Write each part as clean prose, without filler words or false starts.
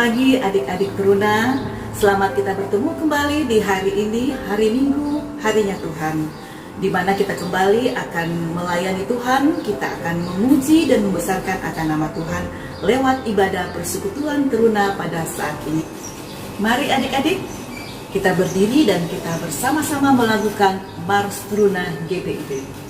pagi adik-adik Teruna. Selamat kita bertemu kembali di hari ini, hari Minggu, harinya Tuhan, di mana kita kembali akan melayani Tuhan. Kita akan memuji dan membesarkan akan nama Tuhan lewat ibadah persekutuan Teruna pada saat ini. Mari adik-adik, kita berdiri dan kita bersama-sama melakukan Mars Teruna GPIB.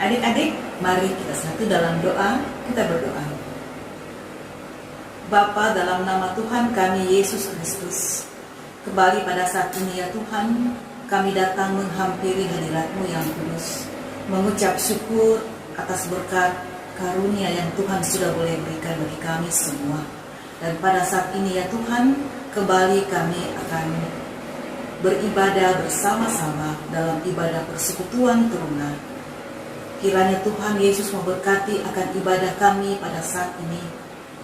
Adik-adik, mari kita satu dalam doa, kita berdoa. Bapa, dalam nama Tuhan kami Yesus Kristus, kembali pada saat ini ya Tuhan, kami datang menghampiri hadirat-Mu yang kudus, mengucap syukur atas berkat karunia yang Tuhan sudah boleh berikan bagi kami semua. Dan pada saat ini ya Tuhan, kembali kami akan beribadah bersama-sama dalam ibadah persekutuan Teruna. Kiranya Tuhan Yesus memberkati akan ibadah kami pada saat ini,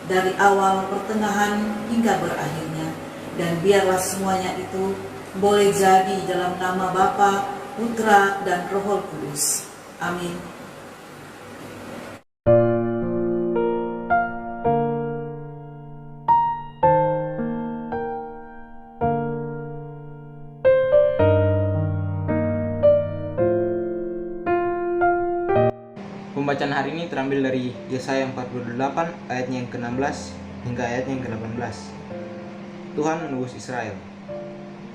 dari awal, pertengahan, hingga berakhirnya. Dan biarlah semuanya itu boleh jadi dalam nama Bapa, Putra, dan Roh Kudus. Amin. Pembacaan hari ini terambil dari Yesaya 48 ayatnya yang ke-16 hingga ayatnya yang ke-18. Tuhan menebus Israel.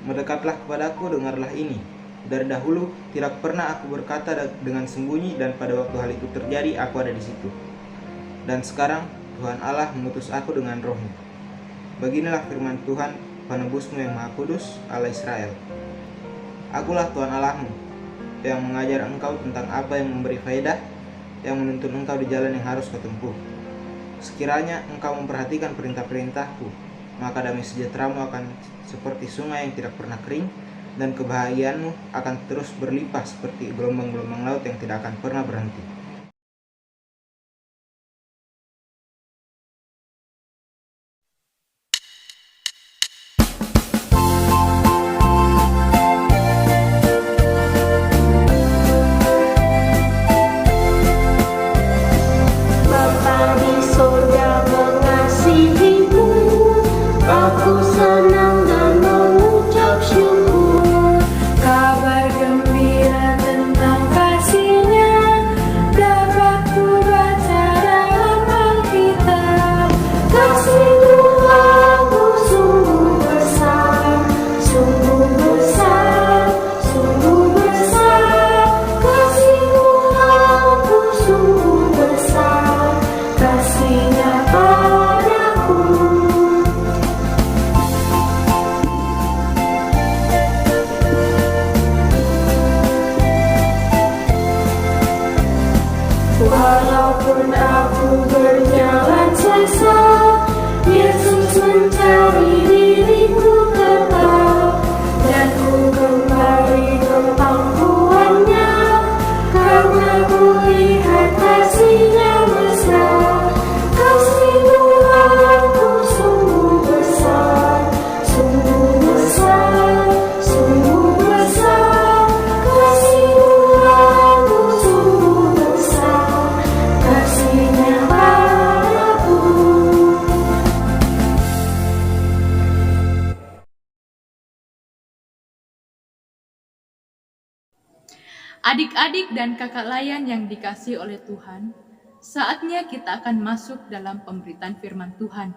Mendekatlah kepadaku, dengarlah ini. Dari dahulu tidak pernah aku berkata dengan sembunyi, dan pada waktu hal itu terjadi aku ada di situ. Dan sekarang Tuhan Allah mengutus aku dengan Roh-Nya. Beginilah firman Tuhan, penebusmu yang Maha Kudus, Allah Israel. Akulah Tuhan Allahmu, yang mengajar engkau tentang apa yang memberi faedah, yang menuntun engkau di jalan yang harus kau tempuh. Sekiranya engkau memperhatikan perintah-perintahku, maka damai sejahteramu akan seperti sungai yang tidak pernah kering, dan kebahagiaanmu akan terus berlimpah seperti gelombang-gelombang laut yang tidak akan pernah berhenti. Bapa di sorga mengasihimu, aku senang dan mengucap syukur. Kabar gembira tentang kasih-Nya dapat ku baca dalam Alkitab. Kasih Tuhanku sungguh besar, sungguh besar, sungguh besar. Kasih Tuhanku sungguh besar, kasih-Nya padaku. Walaupun aku berjalan sesat, Yesus mencari diriku tetap, dan ku kembali ke pangkuannya, karena ku lihat kasih-Nya besar. Kasih Tuhanku sungguh besar, sungguh besar, sungguh besar. Kasih Tuhanku sungguh besar, kasih-Nya padaku. Adik-adik dan kakak layan yang dikasihi oleh Tuhan, saatnya kita akan masuk dalam pemberitaan firman Tuhan.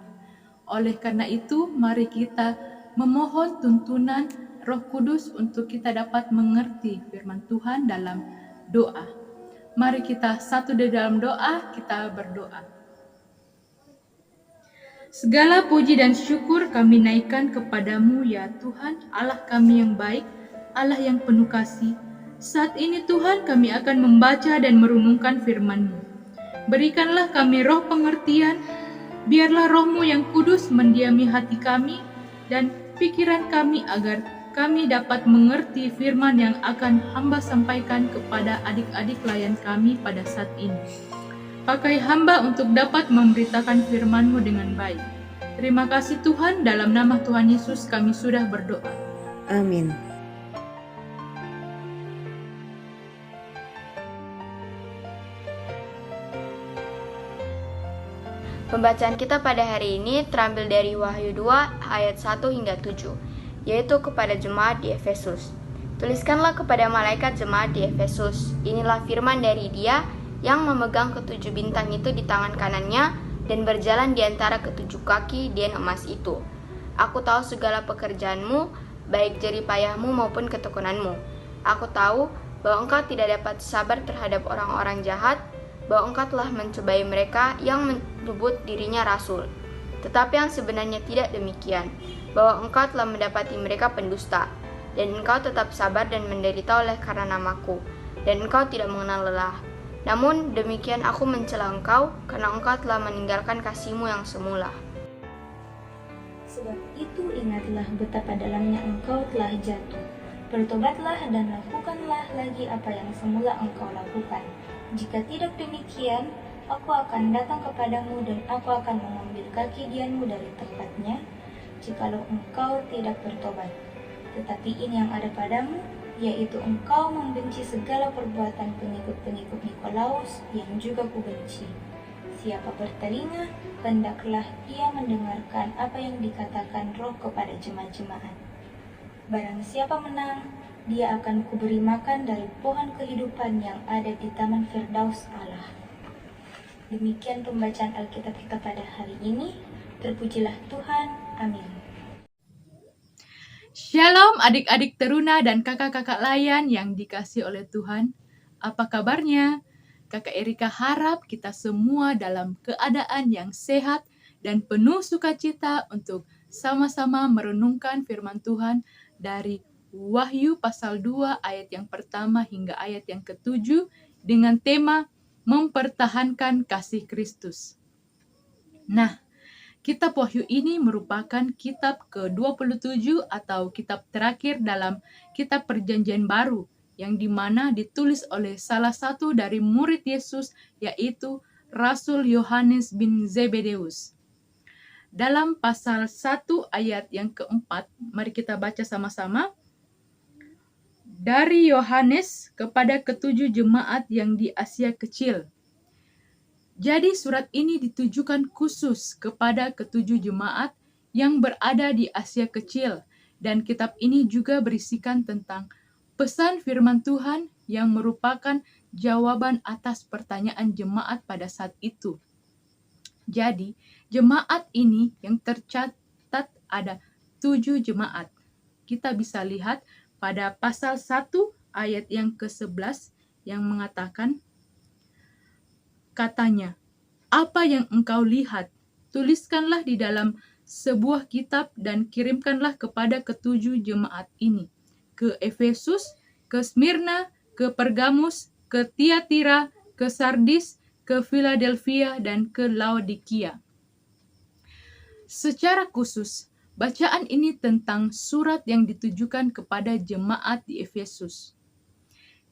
Oleh karena itu, mari kita memohon tuntunan Roh Kudus untuk kita dapat mengerti firman Tuhan dalam doa. Mari kita satu di dalam doa, kita berdoa. Segala puji dan syukur kami naikkan kepadamu ya Tuhan, Allah kami yang baik, Allah yang penuh kasih. Saat ini Tuhan kami akan membaca dan merenungkan firman-Mu. Berikanlah kami roh pengertian, biarlah roh-Mu yang kudus mendiami hati kami dan pikiran kami agar kami dapat mengerti firman yang akan hamba sampaikan kepada adik-adik layan kami pada saat ini. Pakai hamba untuk dapat memberitakan firman-Mu dengan baik. Terima kasih Tuhan, dalam nama Tuhan Yesus kami sudah berdoa. Amin. Pembacaan kita pada hari ini terambil dari Wahyu 2 ayat 1 hingga 7, yaitu kepada jemaat di Efesus. Tuliskanlah kepada malaikat jemaat di Efesus, inilah firman dari Dia yang memegang ketujuh bintang itu di tangan kanannya dan berjalan di antara ketujuh kaki dian emas itu. Aku tahu segala pekerjaanmu, baik jerih payahmu maupun ketekunanmu. Aku tahu bahwa engkau tidak dapat sabar terhadap orang-orang jahat, bahwa engkau telah mencobai mereka yang menyebut dirinya rasul. Tetapi yang sebenarnya tidak demikian, bahwa engkau telah mendapati mereka pendusta, dan engkau tetap sabar dan menderita oleh karena namaku, dan engkau tidak mengenal lelah. Namun demikian aku mencela engkau, karena engkau telah meninggalkan kasihmu yang semula. Sebab itu ingatlah betapa dalamnya engkau telah jatuh. Bertobatlah dan lakukanlah lagi apa yang semula engkau lakukan. Jika tidak demikian, aku akan datang kepadamu dan aku akan mengambil kaki dianmu dari tempatnya, jikalau engkau tidak bertobat. Tetapi ini yang ada padamu, yaitu engkau membenci segala perbuatan pengikut-pengikut Nikolaus yang juga kubenci. Siapa bertelinga, hendaklah ia mendengarkan apa yang dikatakan Roh kepada jemaat-jemaat. Barang siapa menang, dia akan kuberi makan dari pohon kehidupan yang ada di Taman Firdaus Allah. Demikian pembacaan Alkitab kita pada hari ini. Terpujilah Tuhan. Amin. Shalom adik-adik teruna dan kakak-kakak layan yang dikasihi oleh Tuhan. Apa kabarnya? Kakak Erika harap kita semua dalam keadaan yang sehat dan penuh sukacita untuk sama-sama merenungkan firman Tuhan dari Wahyu pasal 2 ayat yang pertama hingga ayat yang ke-7 dengan tema mempertahankan kasih Kristus. Nah, Kitab Wahyu ini merupakan kitab ke-27 atau kitab terakhir dalam kitab Perjanjian Baru, yang dimana ditulis oleh salah satu dari murid Yesus, yaitu Rasul Yohanes bin Zebedeus. Dalam pasal 1 ayat yang keempat, mari kita baca sama-sama. Dari Yohanes kepada ketujuh jemaat yang di Asia Kecil. Jadi surat ini ditujukan khusus kepada ketujuh jemaat yang berada di Asia Kecil, dan kitab ini juga berisikan tentang pesan firman Tuhan yang merupakan jawaban atas pertanyaan jemaat pada saat itu. Jadi, jemaat ini yang tercatat ada 7 jemaat. Kita bisa lihat pada pasal 1 ayat yang ke-11 yang mengatakan, katanya, apa yang engkau lihat, tuliskanlah di dalam sebuah kitab dan kirimkanlah kepada ketujuh jemaat ini, ke Efesus, ke Smyrna, ke Pergamus, ke Tiatira, ke Sardis, ke Philadelphia, dan ke Laodikia. Secara khusus, bacaan ini tentang surat yang ditujukan kepada jemaat di Efesus.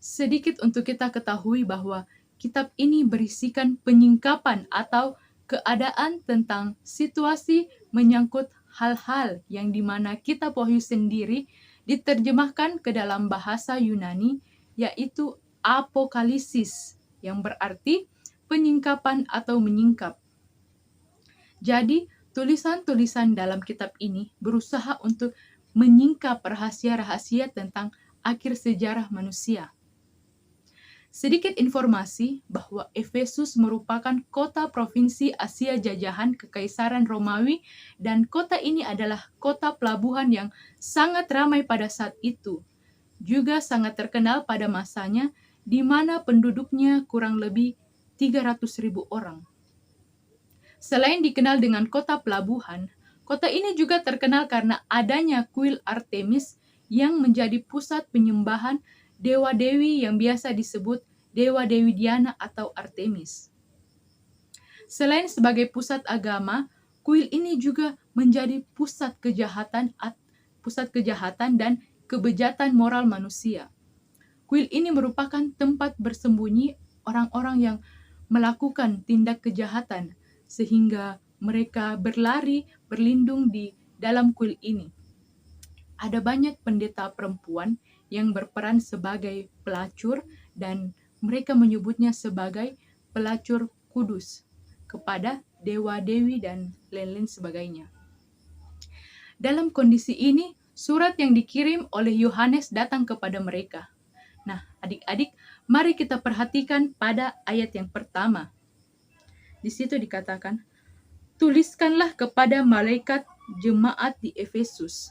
Sedikit untuk kita ketahui bahwa kitab ini berisikan penyingkapan atau keadaan tentang situasi menyangkut hal-hal yang dimana kitab Wahyu sendiri diterjemahkan ke dalam bahasa Yunani, yaitu apokalisis, yang berarti penyingkapan atau menyingkap. Jadi, tulisan-tulisan dalam kitab ini berusaha untuk menyingkap rahasia-rahasia tentang akhir sejarah manusia. Sedikit informasi bahwa Efesus merupakan kota provinsi Asia jajahan Kekaisaran Romawi, dan kota ini adalah kota pelabuhan yang sangat ramai pada saat itu. Juga sangat terkenal pada masanya, di mana penduduknya kurang lebih 300.000 orang. Selain dikenal dengan kota pelabuhan, kota ini juga terkenal karena adanya kuil Artemis yang menjadi pusat penyembahan dewa-dewi yang biasa disebut dewa-dewi Diana atau Artemis. Selain sebagai pusat agama, kuil ini juga menjadi pusat kejahatan dan kebejatan moral manusia. Kuil ini merupakan tempat bersembunyi orang-orang yang melakukan tindak kejahatan, sehingga mereka berlindung di dalam kuil ini. Ada banyak pendeta perempuan yang berperan sebagai pelacur, dan mereka menyebutnya sebagai pelacur kudus kepada dewa-dewi dan lain-lain sebagainya. Dalam kondisi ini, surat yang dikirim oleh Yohanes datang kepada mereka. Nah, adik-adik, mari kita perhatikan pada ayat yang pertama. Di situ dikatakan, tuliskanlah kepada malaikat jemaat di Efesus.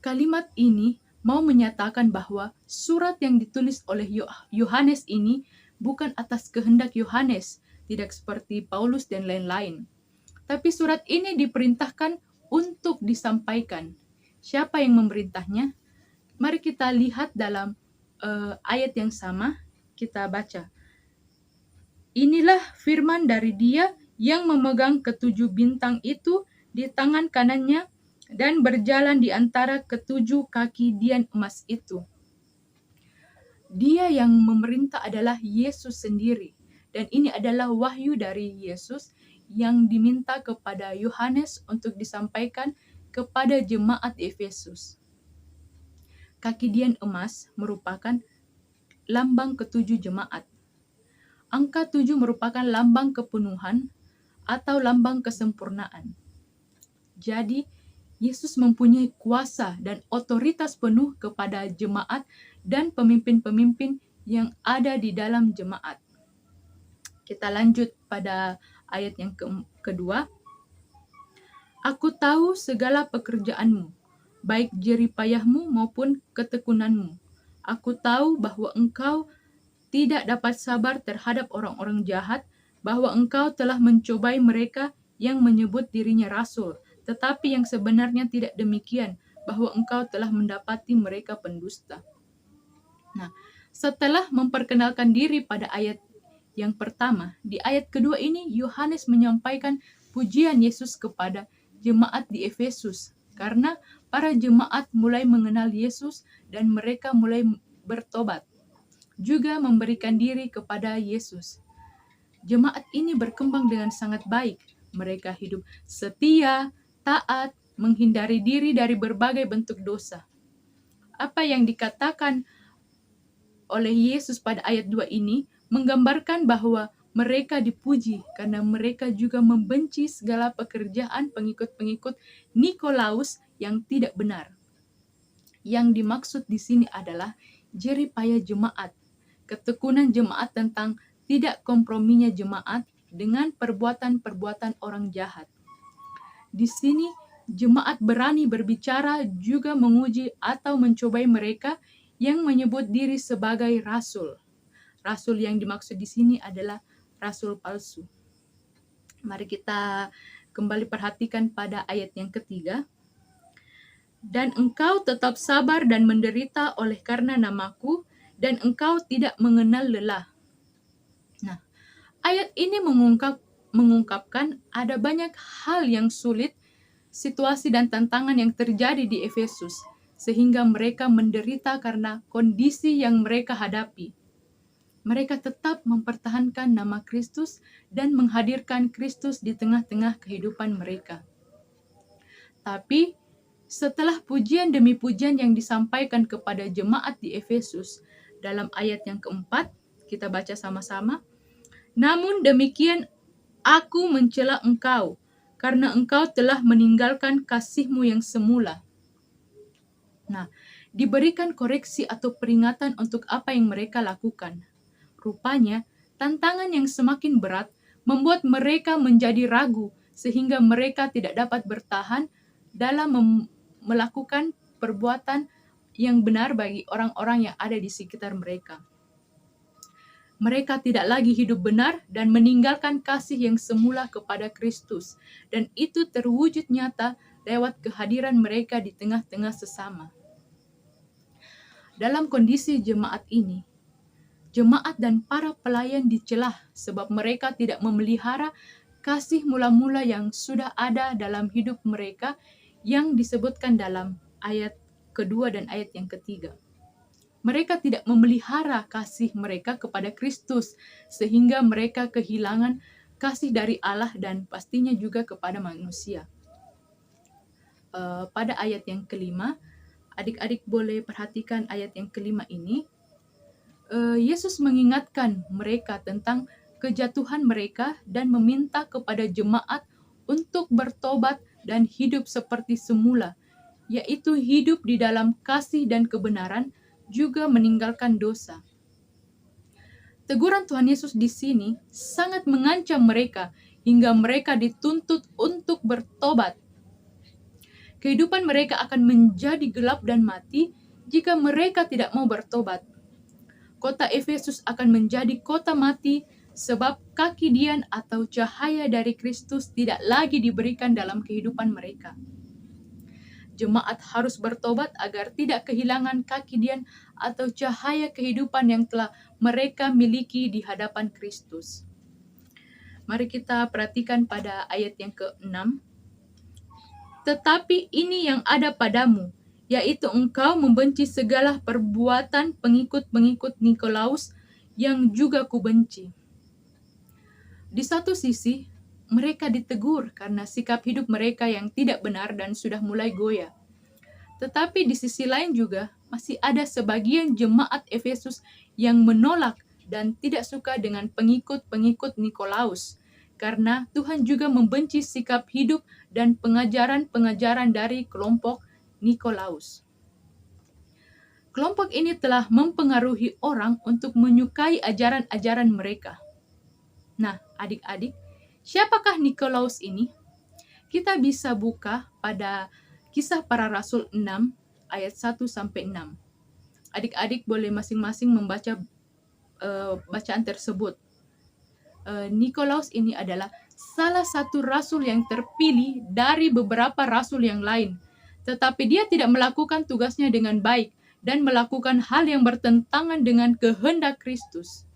Kalimat ini mau menyatakan bahwa surat yang ditulis oleh Yohanes ini bukan atas kehendak Yohanes, tidak seperti Paulus dan lain-lain. Tapi surat ini diperintahkan untuk disampaikan. Siapa yang memerintahnya? Mari kita lihat dalam ayat yang sama, kita baca. Inilah firman dari Dia yang memegang ketujuh bintang itu di tangan kanannya dan berjalan di antara ketujuh kaki dian emas itu. Dia yang memerintah adalah Yesus sendiri, dan ini adalah wahyu dari Yesus yang diminta kepada Yohanes untuk disampaikan kepada jemaat Efesus. Kaki dian emas merupakan lambang ketujuh jemaat. Angka 7 merupakan lambang kepenuhan atau lambang kesempurnaan. Jadi, Yesus mempunyai kuasa dan otoritas penuh kepada jemaat dan pemimpin-pemimpin yang ada di dalam jemaat. Kita lanjut pada ayat yang kedua. Aku tahu segala pekerjaanmu, baik jerih payahmu maupun ketekunanmu. Aku tahu bahwa engkau tidak dapat sabar terhadap orang-orang jahat, bahwa engkau telah mencobai mereka yang menyebut dirinya rasul, tetapi yang sebenarnya tidak demikian, bahwa engkau telah mendapati mereka pendusta. Nah, setelah memperkenalkan diri pada ayat yang pertama, di ayat kedua ini Yohanes menyampaikan pujian Yesus kepada jemaat di Efesus, karena para jemaat mulai mengenal Yesus dan mereka mulai bertobat, juga memberikan diri kepada Yesus. Jemaat ini berkembang dengan sangat baik. Mereka hidup setia, taat, menghindari diri dari berbagai bentuk dosa. Apa yang dikatakan oleh Yesus pada ayat 2 ini menggambarkan bahwa mereka dipuji karena mereka juga membenci segala pekerjaan pengikut-pengikut Nikolaus yang tidak benar. Yang dimaksud di sini adalah jeripaya jemaat, ketekunan jemaat tentang tidak komprominya jemaat dengan perbuatan-perbuatan orang jahat. Di sini jemaat berani berbicara juga menguji atau mencobai mereka yang menyebut diri sebagai rasul. Rasul yang dimaksud di sini adalah rasul palsu. Mari kita kembali perhatikan pada ayat yang ketiga. Dan engkau tetap sabar dan menderita oleh karena namaku, dan engkau tidak mengenal lelah. Nah, ayat ini mengungkapkan ada banyak hal yang sulit, situasi dan tantangan yang terjadi di Efesus, sehingga mereka menderita karena kondisi yang mereka hadapi. Mereka tetap mempertahankan nama Kristus dan menghadirkan Kristus di tengah-tengah kehidupan mereka. Tapi, setelah pujian demi pujian yang disampaikan kepada jemaat di Efesus, dalam ayat yang keempat, kita baca sama-sama. Namun demikian, aku mencela engkau, karena engkau telah meninggalkan kasihmu yang semula. Nah, diberikan koreksi atau peringatan untuk apa yang mereka lakukan. Rupanya, tantangan yang semakin berat membuat mereka menjadi ragu, sehingga mereka tidak dapat bertahan dalam melakukan perbuatan yang benar bagi orang-orang yang ada di sekitar mereka. Mereka tidak lagi hidup benar dan meninggalkan kasih yang semula kepada Kristus, dan itu terwujud nyata lewat kehadiran mereka di tengah-tengah sesama. Dalam kondisi jemaat ini, jemaat dan para pelayan dicelah sebab mereka tidak memelihara kasih mula-mula yang sudah ada dalam hidup mereka yang disebutkan dalam ayat kedua dan ayat yang ketiga. Mereka tidak memelihara kasih mereka kepada Kristus, sehingga mereka kehilangan kasih dari Allah dan pastinya juga kepada manusia. Pada ayat yang kelima, adik-adik boleh perhatikan ayat yang kelima ini. Yesus mengingatkan mereka tentang kejatuhan mereka dan meminta kepada jemaat untuk bertobat dan hidup seperti semula, yaitu hidup di dalam kasih dan kebenaran, juga meninggalkan dosa. Teguran Tuhan Yesus di sini sangat mengancam mereka hingga mereka dituntut untuk bertobat. Kehidupan mereka akan menjadi gelap dan mati jika mereka tidak mau bertobat. Kota Efesus akan menjadi kota mati sebab kaki dian atau cahaya dari Kristus tidak lagi diberikan dalam kehidupan mereka. Jemaat harus bertobat agar tidak kehilangan kaki dian atau cahaya kehidupan yang telah mereka miliki di hadapan Kristus. Mari kita perhatikan pada ayat yang ke-6. Tetapi ini yang ada padamu, yaitu engkau membenci segala perbuatan pengikut-pengikut Nikolaus yang juga kubenci. Di satu sisi, mereka ditegur karena sikap hidup mereka yang tidak benar dan sudah mulai goyah. Tetapi di sisi lain juga masih ada sebagian jemaat Efesus yang menolak dan tidak suka dengan pengikut-pengikut Nikolaus, karena Tuhan juga membenci sikap hidup dan pengajaran-pengajaran dari kelompok Nikolaus. Kelompok ini telah mempengaruhi orang untuk menyukai ajaran-ajaran mereka. Nah, adik-adik, siapakah Nikolaus ini? Kita bisa buka pada Kisah Para Rasul 6 ayat 1-6. Adik-adik boleh masing-masing membaca bacaan tersebut. Nikolaus ini adalah salah satu rasul yang terpilih dari beberapa rasul yang lain, tetapi dia tidak melakukan tugasnya dengan baik dan melakukan hal yang bertentangan dengan kehendak Kristus.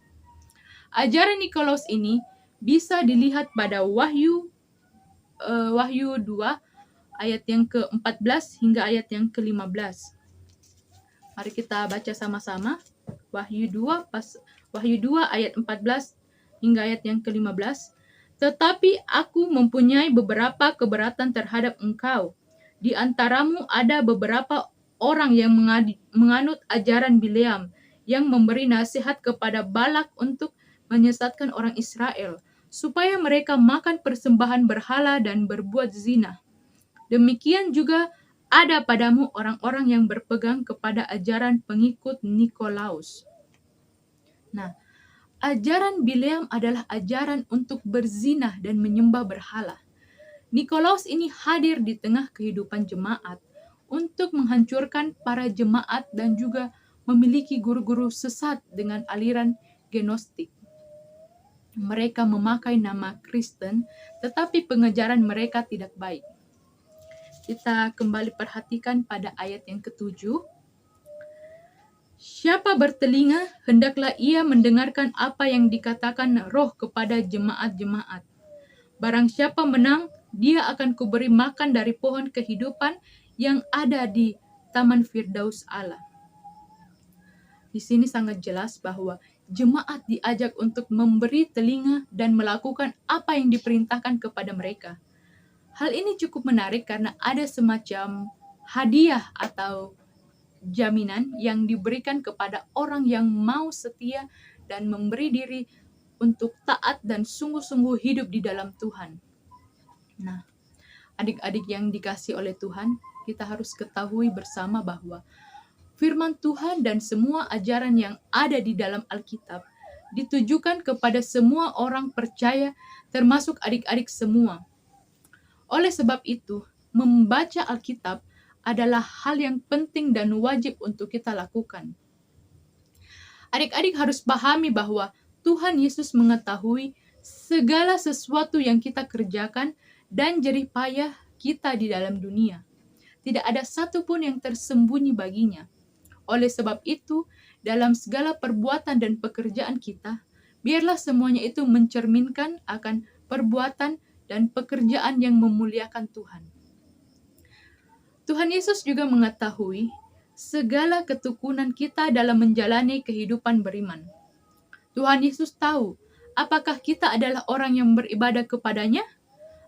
Ajaran Nikolaus ini bisa dilihat pada Wahyu Wahyu 2 ayat yang ke-14 hingga ayat yang ke-15. Mari kita baca sama-sama. Wahyu 2 ayat 14 hingga ayat yang ke-15. Tetapi aku mempunyai beberapa keberatan terhadap engkau. Di antaramu ada beberapa orang yang menganut ajaran Bileam, yang memberi nasihat kepada Balak untuk menyesatkan orang Israel, supaya mereka makan persembahan berhala dan berbuat zina. Demikian juga ada padamu orang-orang yang berpegang kepada ajaran pengikut Nikolaus. Nah, ajaran Bileam adalah ajaran untuk berzina dan menyembah berhala. Nikolaus ini hadir di tengah kehidupan jemaat untuk menghancurkan para jemaat dan juga memiliki guru-guru sesat dengan aliran Gnostik. Mereka memakai nama Kristen, tetapi pengejaran mereka tidak baik. Kita kembali perhatikan pada ayat yang ke-7. Siapa bertelinga, hendaklah ia mendengarkan apa yang dikatakan Roh kepada jemaat-jemaat. Barang siapa menang, dia akan kuberi makan dari pohon kehidupan yang ada di Taman Firdaus Allah. Di sini sangat jelas bahwa jemaat diajak untuk memberi telinga dan melakukan apa yang diperintahkan kepada mereka. Hal ini cukup menarik karena ada semacam hadiah atau jaminan yang diberikan kepada orang yang mau setia dan memberi diri untuk taat dan sungguh-sungguh hidup di dalam Tuhan. Nah, adik-adik yang dikasihi oleh Tuhan, kita harus ketahui bersama bahwa firman Tuhan dan semua ajaran yang ada di dalam Alkitab ditujukan kepada semua orang percaya, termasuk adik-adik semua. Oleh sebab itu, membaca Alkitab adalah hal yang penting dan wajib untuk kita lakukan. Adik-adik harus pahami bahwa Tuhan Yesus mengetahui segala sesuatu yang kita kerjakan dan jerih payah kita di dalam dunia. Tidak ada satupun yang tersembunyi baginya. Oleh sebab itu, dalam segala perbuatan dan pekerjaan kita, biarlah semuanya itu mencerminkan akan perbuatan dan pekerjaan yang memuliakan Tuhan. Tuhan Yesus juga mengetahui segala ketekunan kita dalam menjalani kehidupan beriman. Tuhan Yesus tahu apakah kita adalah orang yang beribadah kepadanya,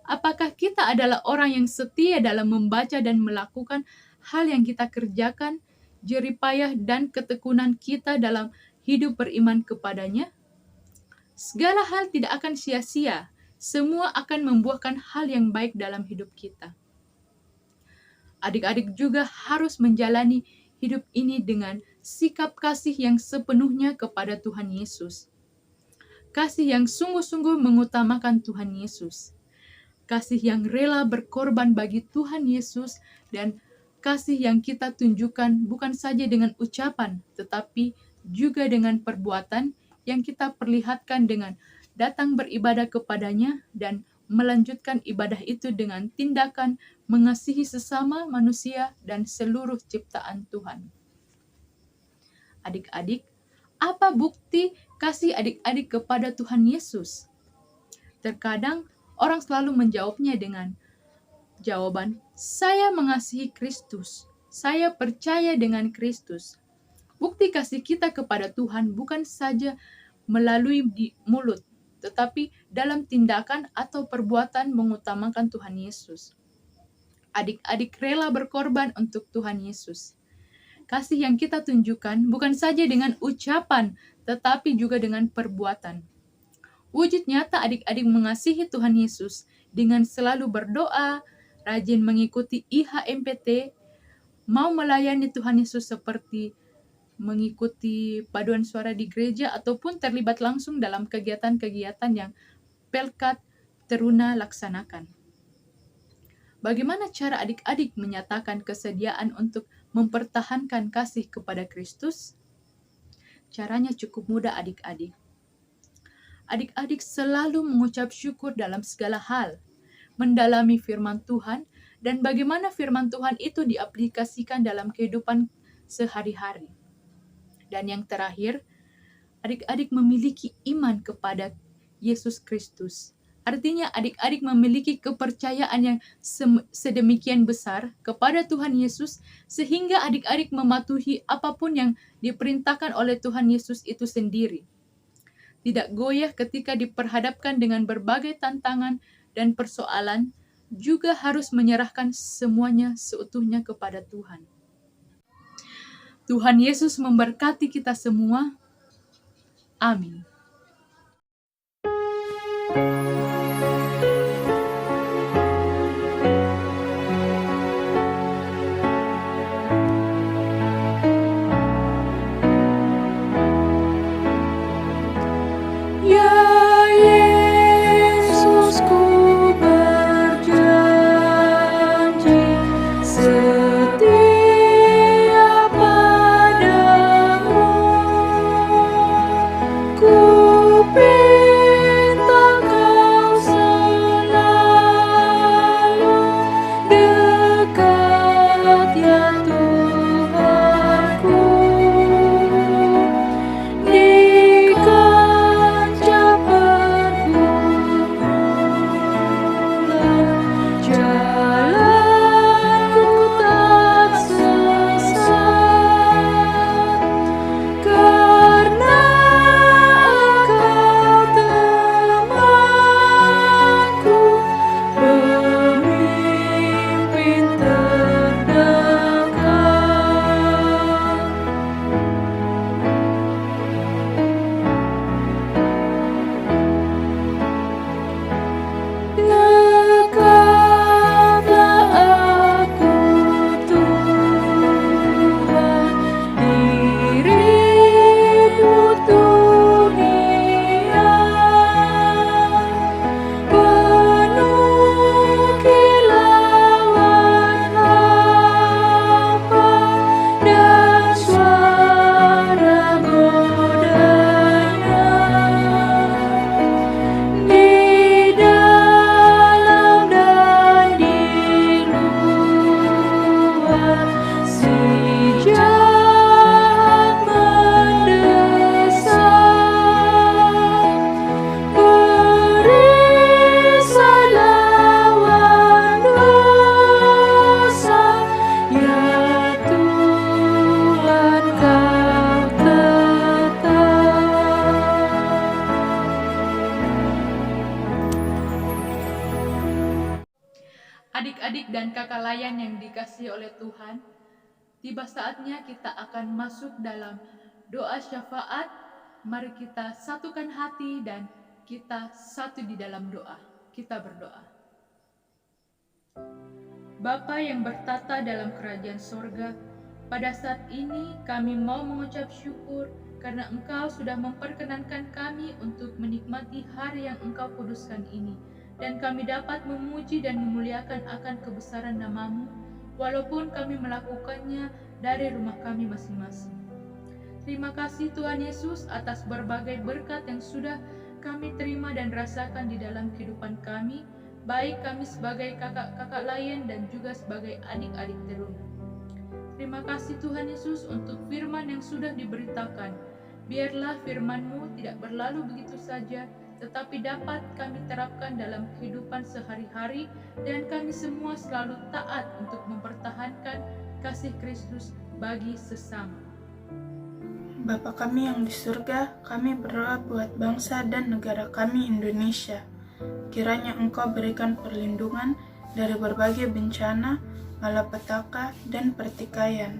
apakah kita adalah orang yang setia dalam membaca dan melakukan hal yang kita kerjakan, jerih payah dan ketekunan kita dalam hidup beriman kepadanya. Segala hal tidak akan sia-sia. Semua akan membuahkan hal yang baik dalam hidup kita. Adik-adik juga harus menjalani hidup ini dengan sikap kasih yang sepenuhnya kepada Tuhan Yesus. Kasih yang sungguh-sungguh mengutamakan Tuhan Yesus. Kasih yang rela berkorban bagi Tuhan Yesus, dan kasih yang kita tunjukkan bukan saja dengan ucapan, tetapi juga dengan perbuatan yang kita perlihatkan dengan datang beribadah kepadanya dan melanjutkan ibadah itu dengan tindakan mengasihi sesama manusia dan seluruh ciptaan Tuhan. Adik-adik, apa bukti kasih adik-adik kepada Tuhan Yesus? Terkadang orang selalu menjawabnya dengan jawaban, saya mengasihi Kristus, saya percaya dengan Kristus. Bukti kasih kita kepada Tuhan bukan saja melalui di mulut, tetapi dalam tindakan atau perbuatan mengutamakan Tuhan Yesus. Adik-adik rela berkorban untuk Tuhan Yesus. Kasih yang kita tunjukkan bukan saja dengan ucapan, tetapi juga dengan perbuatan. Wujud nyata adik-adik mengasihi Tuhan Yesus dengan selalu berdoa, rajin mengikuti IHMPT, mau melayani Tuhan Yesus seperti mengikuti paduan suara di gereja ataupun terlibat langsung dalam kegiatan-kegiatan yang Pelkat Teruna laksanakan. Bagaimana cara adik-adik menyatakan kesediaan untuk mempertahankan kasih kepada Kristus? Caranya cukup mudah adik-adik. Adik-adik selalu mengucap syukur dalam segala hal, mendalami firman Tuhan, dan bagaimana firman Tuhan itu diaplikasikan dalam kehidupan sehari-hari. Dan yang terakhir, adik-adik memiliki iman kepada Yesus Kristus. Artinya adik-adik memiliki kepercayaan yang sedemikian besar kepada Tuhan Yesus sehingga adik-adik mematuhi apapun yang diperintahkan oleh Tuhan Yesus itu sendiri. Tidak goyah ketika diperhadapkan dengan berbagai tantangan dan persoalan, juga harus menyerahkan semuanya seutuhnya kepada Tuhan. Tuhan Yesus memberkati kita semua. Amin. Adik-adik dan kakak layan yang dikasihi oleh Tuhan, tiba saatnya kita akan masuk dalam doa syafaat. Mari kita satukan hati dan kita satu di dalam doa. Kita berdoa. Bapa yang bertata dalam kerajaan sorga, pada saat ini kami mau mengucap syukur karena Engkau sudah memperkenankan kami untuk menikmati hari yang Engkau kuduskan ini. Dan kami dapat memuji dan memuliakan akan kebesaran nama-Mu, walaupun kami melakukannya dari rumah kami masing-masing. Terima kasih Tuhan Yesus atas berbagai berkat yang sudah kami terima dan rasakan di dalam kehidupan kami, baik kami sebagai kakak-kakak lain dan juga sebagai adik-adik teruna. Terima kasih Tuhan Yesus untuk firman yang sudah diberitakan. Biarlah firman-Mu tidak berlalu begitu saja, tetapi dapat kami terapkan dalam kehidupan sehari-hari dan kami semua selalu taat untuk mempertahankan kasih Kristus bagi sesama. Bapa kami yang di surga, kami berdoa buat bangsa dan negara kami Indonesia. Kiranya Engkau berikan perlindungan dari berbagai bencana, malapetaka, dan pertikaian.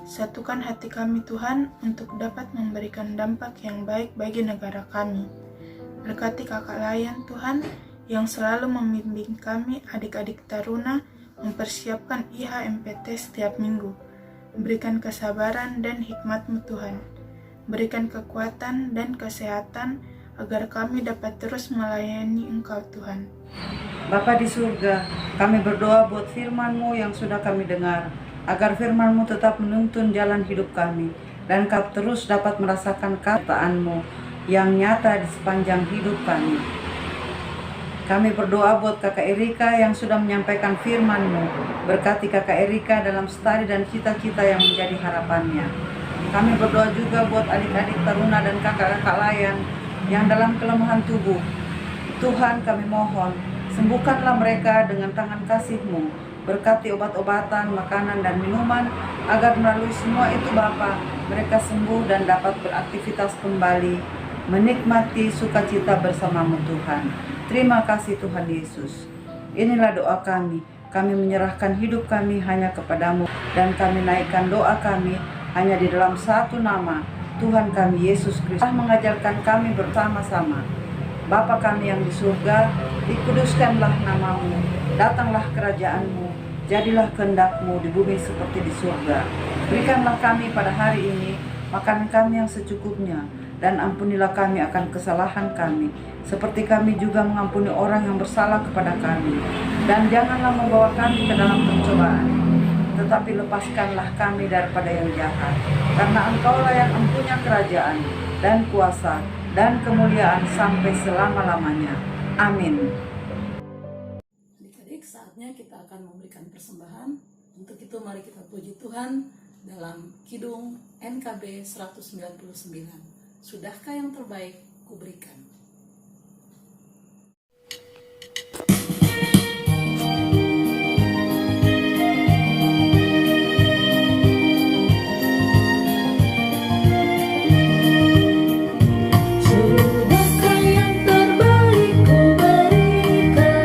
Satukan hati kami Tuhan untuk dapat memberikan dampak yang baik bagi negara kami. Berkati kakak layan Tuhan yang selalu membimbing kami adik-adik taruna mempersiapkan IHMPT setiap minggu. Berikan kesabaran dan hikmat-Mu Tuhan. Berikan kekuatan dan kesehatan agar kami dapat terus melayani Engkau Tuhan. Bapa di surga, kami berdoa buat firman-Mu yang sudah kami dengar, agar firman-Mu tetap menuntun jalan hidup kami, dan kami terus dapat merasakan kata-Mu yang nyata di sepanjang hidup kami. Kami berdoa buat Kakak Erika yang sudah menyampaikan firman-Mu. Berkati Kakak Erika dalam studi dan cita-cita yang menjadi harapannya. Kami berdoa juga buat adik-adik taruna dan kakak-kakak layan yang dalam kelemahan tubuh. Tuhan kami mohon, sembuhkanlah mereka dengan tangan kasih-Mu. Berkati obat-obatan, makanan, dan minuman, agar melalui semua itu Bapa, mereka sembuh dan dapat beraktivitas kembali, menikmati sukacita bersama-Mu Tuhan. Terima kasih Tuhan Yesus. Inilah doa kami. Kami menyerahkan hidup kami hanya kepadamu, dan kami naikkan doa kami hanya di dalam satu nama, Tuhan kami Yesus Kristus. Telah mengajarkan kami bersama-sama. Bapa kami yang di surga, dikuduskanlah namamu, datanglah kerajaanmu, jadilah kehendak-Mu di bumi seperti di surga. Berikanlah kami pada hari ini makanan kami yang secukupnya, dan ampunilah kami akan kesalahan kami, seperti kami juga mengampuni orang yang bersalah kepada kami. Dan janganlah membawa kami ke dalam pencobaan, tetapi lepaskanlah kami daripada yang jahat. Karena Engkaulah yang mempunyai kerajaan, dan kuasa, dan kemuliaan sampai selama-lamanya. Amin. Adik-adik, saatnya kita akan memberikan persembahan. Untuk itu mari kita puji Tuhan dalam Kidung NKB 199. Sudahkah yang terbaik kuberikan? Sudahkah yang terbaik kuberikan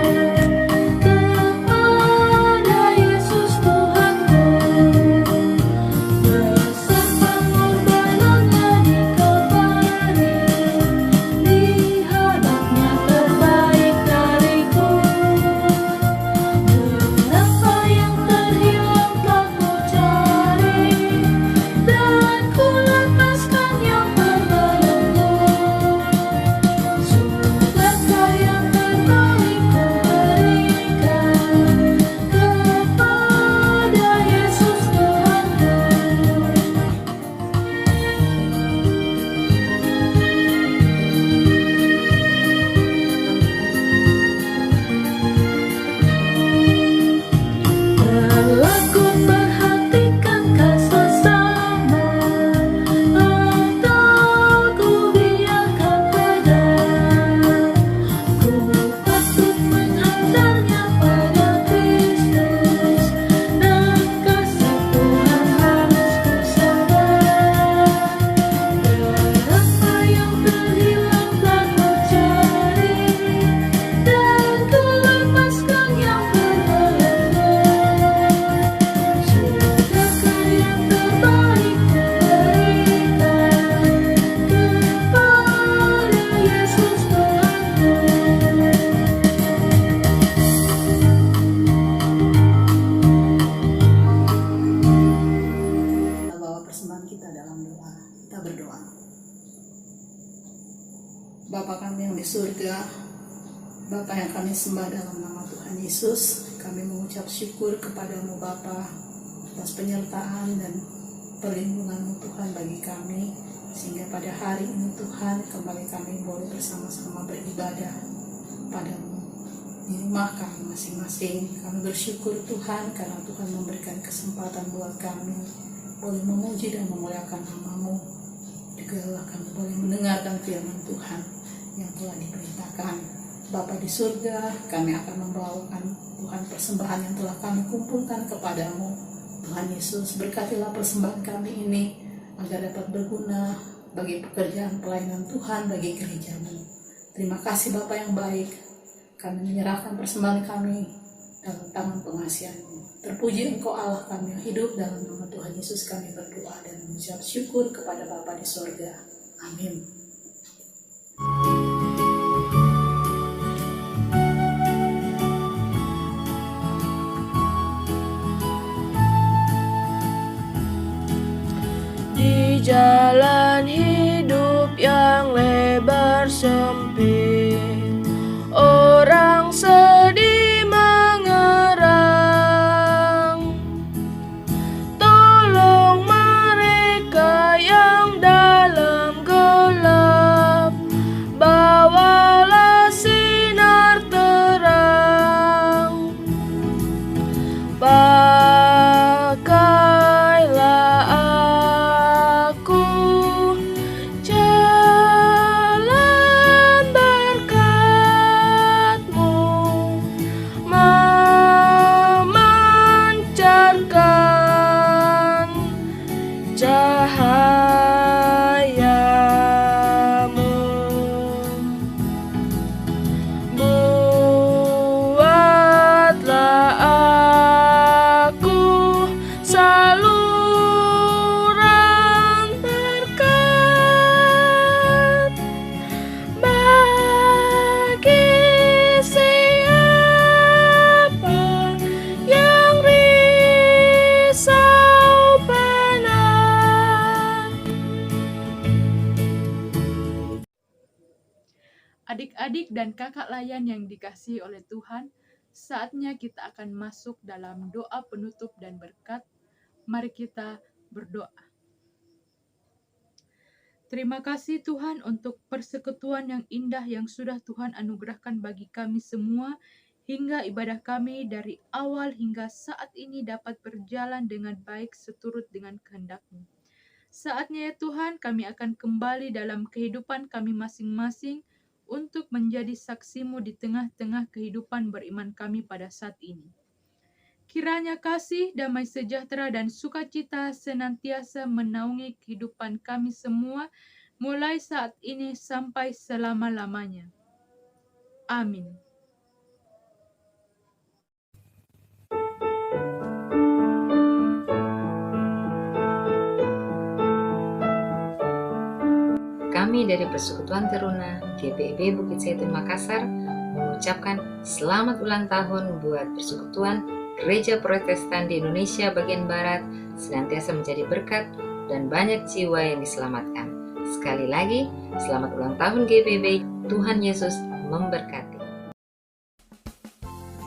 kepada Yesus Tuhanku, besar pengorbanannya di Kalvari, lihatnya terbaik dariku. Berapa yang terhilang telah ku cari, dan ku lepaskan yang terbelenggu. Sudahkah yang terbaik kuberikan kepada Yesus Tuhanku. Telah ku perhatikan sesama, atau ku biarkan padam. Ku patut menghantarnya pada Kristus, dan kasih Tuhan harus ku sabar. Berapa yang terhilang telah ku cari, dan ku lepaskan yang terbelenggu. Sudahkah yang terbaik kuberikan kepada Yesus Tuhanku. Kita bawa persembahan kita dalam doa. Kita berdoa. Bapa kami yang di surga, Bapa yang kami sembah dalam nama Tuhan Yesus, kami mengucap syukur kepadamu Bapa atas penyertaan dan perlindungan-Mu Tuhan bagi kami, sehingga pada hari ini Tuhan kembali kami boleh bersama-sama beribadah padamu di rumah kami masing-masing. Kami bersyukur Tuhan karena Tuhan memberikan kesempatan buat kami boleh memuji dan memuliakan nama-Mu. Juga kami boleh mendengarkan firman Tuhan yang telah diperintahkan. Bapa di surga, kami akan membawakan Tuhan persembahan yang telah kami kumpulkan kepadamu. Tuhan Yesus, berkatilah persembahan kami ini agar dapat berguna bagi pekerjaan pelayanan Tuhan bagi gereja-Mu. Terima kasih Bapa yang baik. Kami menyerahkan persembahan kami dalam tangan pengasihan-Mu. Terpuji Engkau Allah kami yang hidup, dalam nama Tuhan Yesus kami berdoa dan mengucap syukur kepada Bapa di sorga. Amin. Di jalan hidup yang lebar sempit, orang sedih mengerang. Tolong mereka yang dalam gelap, bawalah sinar terang. Pakailah aku jalan dan kakak layan yang dikasihi oleh Tuhan, saatnya kita akan masuk dalam doa penutup dan berkat. Mari kita berdoa. Terima kasih Tuhan untuk persekutuan yang indah yang sudah Tuhan anugerahkan bagi kami semua, hingga ibadah kami dari awal hingga saat ini dapat berjalan dengan baik seturut dengan kehendak-Mu. Saatnya ya Tuhan, kami akan kembali dalam kehidupan kami masing-masing untuk menjadi saksi-Mu di tengah-tengah kehidupan beriman kami pada saat ini. Kiranya kasih, damai sejahtera, dan sukacita senantiasa menaungi kehidupan kami semua, mulai saat ini sampai selama-lamanya. Amin. Kami dari Persekutuan Teruna GPIB Bukit Zaitun Makassar mengucapkan selamat ulang tahun buat Persekutuan Gereja Protestan di Indonesia bagian Barat, senantiasa menjadi berkat dan banyak jiwa yang diselamatkan. Sekali lagi, selamat ulang tahun GPIB. Tuhan Yesus memberkati.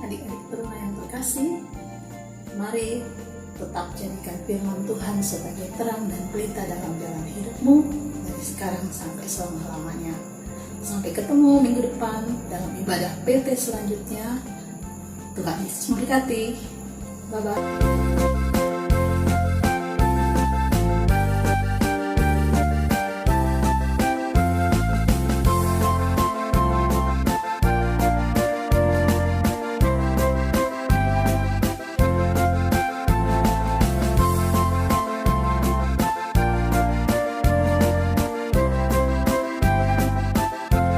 Adik-adik Teruna yang terkasih, mari tetap jadikan firman Tuhan sebagai terang dan pelita dalam jalan hidupmu dari sekarang sampai selama-lamanya. Sampai ketemu minggu depan dalam ibadah PT selanjutnya. Tuhan Yesus memberkati. Bye-bye.